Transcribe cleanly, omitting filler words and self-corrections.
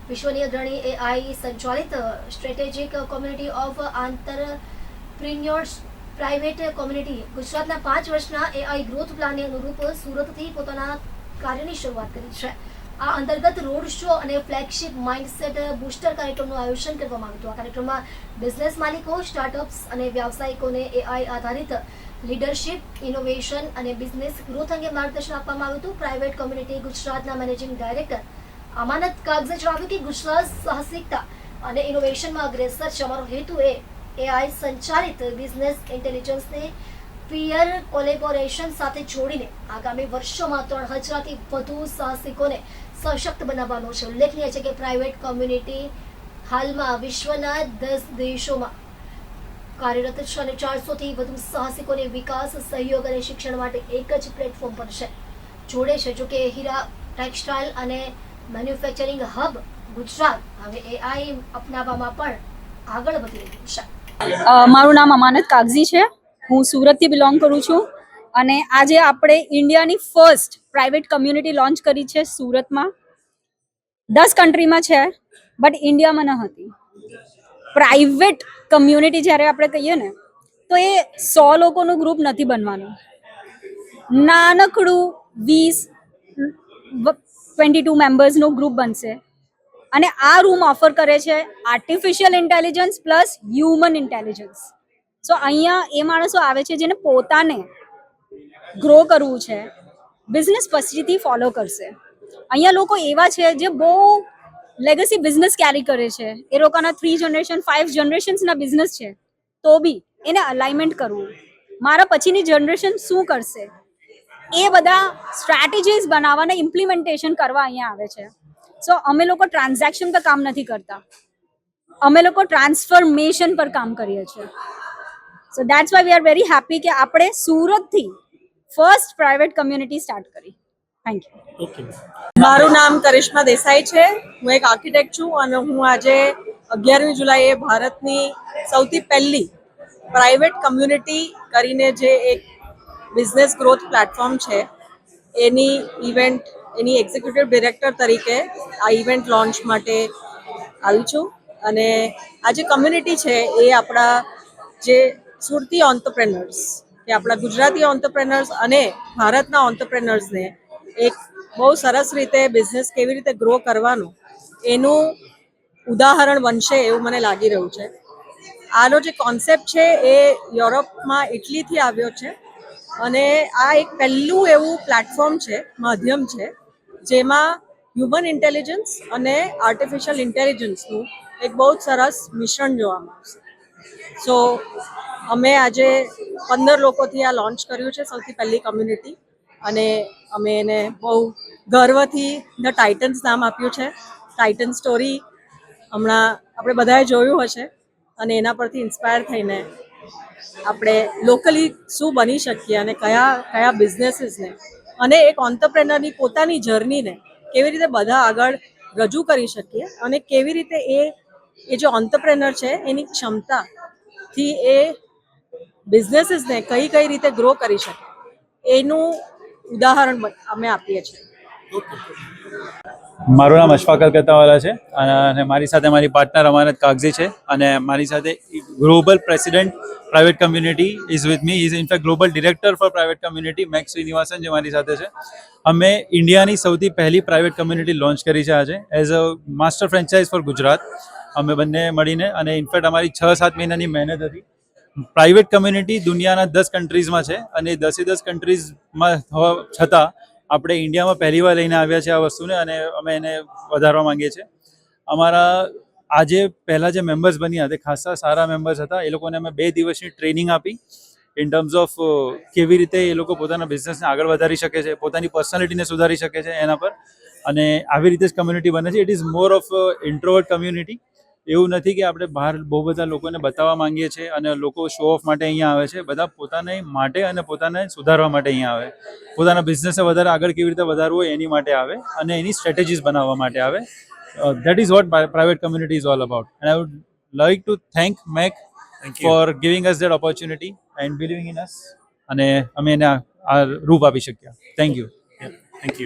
વિશ્વની અગ્રણી એઆઈ સંચાલિત strategic community of entrepreneurs private community ગુજરાતના 5 વર્ષના એઆઈ ગ્રોથ પ્લાનને અનુરૂપ સુરતથી પોતાના કાર્યની શરૂઆત કરી છે. આ અંતર્ગત રોડ શો અને ફ્લેગશિપ માઇન્ડસેટ બૂસ્ટર કાર્યક્રમનું આયોજન કરવામાં આવ્યું હતું. આ કાર્યક્રમમાં બિઝનેસ માલિકો, સ્ટાર્ટઅપ્સ અને વ્યાવસાયિકોને એઆઈ આધારિત લીડરશિપ, ઇનોવેશન અને બિઝનેસ ગ્રોથ અંગે માર્ગદર્શન આપવામાં આવ્યું હતું. પ્રાઇવેટ કોમ્યુનિટી ગુજરાતના મેનેજિંગ ડાયરેક્ટર અમાનત કાગઝે જણાવ્યું કે ગુજરાત સાહસિકતા અને ઇનોવેશનમાં અગ્રેસર છે. અમારો હેતુ એઆઈ સંચાલિત બિઝનેસ ઇન્ટેલિજન્સને પીયર કોલેબોરેશન સાથે જોડીને આગામી વર્ષોમાં 3000થી વધુ સાહસિકોને સશક્ત બનાવવાનો છે. ઉલ્લેખનીય છે કે પ્રાઇવેટ કોમ્યુનિટી હાલમાં વિશ્વના 10 દેશોમાં કાર્યરત છે અને 400થી વધુ સાહસિકોને વિકાસ, સહયોગ અને શિક્ષણ માટે એક જ પ્લેટફોર્મ પર છે જોડે છે. જો કે હીરા ટેક્સટાઇલ અને મેન્યુફેક્ચરિંગ હબ ગુજરાત હવે એઆઈ અપનાવવામાં પણ આગળ વધી રહ્યું છે. મારું નામ અમાનત કાગઝી છે. હું સુરતથી બિલોંગ કરું છું અને આજે આપણે ઇન્ડિયાની ફર્સ્ટ પ્રાઇવેટ કમ્યુનિટી લોન્ચ કરી છે સુરતમાં. 10 કન્ટ્રીમાં છે બટ ઇન્ડિયામાં ન હતી. પ્રાઇવેટ કમ્યુનિટી જ્યારે આપણે કહીએ ને તો એ 100 લોકોનું ગ્રુપ નથી બનવાનું. નાનકડું 22 મેમ્બર્સનું ગ્રુપ બનશે અને આ રૂમ ઓફર કરે છે artificial intelligence plus human intelligence. So અહીંયા એ માણસો આવે છે જેને પોતાને ગ્રો કરવું છે, બિઝનેસ પછીથી ફોલો કરશે. અહીંયા લોકો એવા છે જે બહુ લેગસી બિઝનેસ કેરી કરે છે. એ લોકોના 3 જનરેશન 5 જનરેશન્સના બિઝનેસ છે તો બી એને અલાઇનમેન્ટ કરવું, મારા પછીની જનરેશન શું કરશે એ બધા સ્ટ્રેટેજીસ બનાવવાને ઇમ્પ્લિમેન્ટેશન કરવા અહીંયા આવે છે. સો અમે લોકો ટ્રાન્ઝેક્શન પર કામ નથી કરતા, અમે લોકો ટ્રાન્સફોર્મેશન પર કામ કરીએ છીએ. સો that's why we are very happy કે આપણે સુરતથી ફર્સ્ટ પ્રાઇવેટ કમ્યુનિટી સ્ટાર્ટ કરી. Thank you. મારું નામ કરિશ્મા દેસાઈ છે. હું એક આર્કિટેક્ટ છું અને હું આજે 11મી જુલાઈએ ભારતની સૌથી પહેલી પ્રાઇવેટ કમ્યુનિટી કરીને જે એક બિઝનેસ ગ્રોથ પ્લેટફોર્મ છે એની એક્ઝિક્યુટિવ ડિરેક્ટર તરીકે આ ઇવેન્ટ લોન્ચ માટે આવી છું. અને આ જે કમ્યુનિટી છે એ આપણા જે સુરતી ઓન્ટરપ્રેનર્સ કે આપણા ગુજરાતી ઓન્ટરપ્રેનર્સ અને ભારતના ઓન્ટરપ્રેનર્સને એક બહુ સરસ રીતે બિઝનેસ કેવી રીતે ગ્રો કરવાનું એનું ઉદાહરણ બનશે એવું મને લાગી રહ્યું છે. આનો જે કોન્સેપ્ટ છે એ યુરોપમાં ઇટલીથી આવ્યો છે અને આ એક પહેલું એવું પ્લેટફોર્મ છે, માધ્યમ છે જેમાં હ્યુમન ઇન્ટેલિજન્સ અને આર્ટિફિશિયલ ઇન્ટેલિજન્સનું એક બહુ જ સરસ મિશ્રણ જોવામાં આવશે. સો અમે આજે 15 લોકોથી આ લોન્ચ કર્યું છે, સૌથી પહેલી કમ્યુનિટી, અને અમે એને બહુ ગર્વથી ધ ટાઇટન્સ નામ આપ્યું છે. ટાઇટન સ્ટોરી હમણાં આપણે બધાએ જોયું હશે અને એના પરથી ઇન્સ્પાયર થઈને આપણે લોકલી શું બની શકીએ અને કયા બિઝનેસીસને અને એક ઓન્ટરપ્રેનરની પોતાની જર્નીને કેવી રીતે બધા આગળ રજૂ કરી શકીએ અને કેવી રીતે એ જે ઓન્ટરપ્રેનર છે એની ક્ષમતાથી એ બિઝનેસીસને કઈ રીતે ગ્રો કરી શકે એનું ઉદાહરણ અમે આપીએ છીએ. મારું નામ અશફાક કલકત્તાવાલા છે અને મારી સાથે મારી પાર્ટનર અમાનત કાગઝી છે અને મારી સાથે global president private community is with me. Is in fact global director for private community Max Srinivasan જે મારી સાથે છે. અમે ઇન્ડિયાની સૌથી પહેલી પ્રાઇવેટ કમ્યુનિટી લોન્ચ કરી છે આજે as a master franchise for Gujarat. અમે બંને મળીને, અને ઇનફેક્ટ અમારી 6-7 મહિનાની મહેનત હતી. પ્રાઇવેટ કમ્યુનિટી દુનિયાના 10 કન્ટ્રીઝમાં છે અને 10 કન્ટ્રીઝમાં હોવા છતાં આપણે ઇન્ડિયામાં પહેલી વાર લઈને આવ્યા છે આ વસ્તુને અને અમે એને વધારવા માંગીએ છીએ. અમારા આજે પહેલાં જે મેમ્બર્સ બન્યા તે ખાસા સારા મેમ્બર્સ હતા. એ લોકોને અમે 2 દિવસની ટ્રેનિંગ આપી ઇન ટર્મ્સ ઓફ કેવી રીતે એ લોકો પોતાના બિઝનેસને આગળ વધારી શકે છે, પોતાની પર્સનાલિટીને સુધારી શકે છે એના પર. અને આવી રીતે જ કમ્યુનિટી બને છે. It is more of introvert community. એવું નથી કે આપણે બહાર બહુ બધા લોકોને બતાવવા માંગીએ છીએ અને લોકો શો ઓફ માટે અહીંયા આવે છે. બધા પોતાને માટે અને પોતાને સુધારવા માટે અહીંયા આવે, પોતાના બિઝનેસને વધારે આગળ કેવી રીતે વધારવું હોય એની માટે આવે અને એની સ્ટ્રેટેજીસ બનાવવા માટે આવે. That is what private community is all about. And I would like to thank MEC for giving us that opportunity and believing in us. અને અમે એને આ રૂપ આપી શક્યા. Thank you.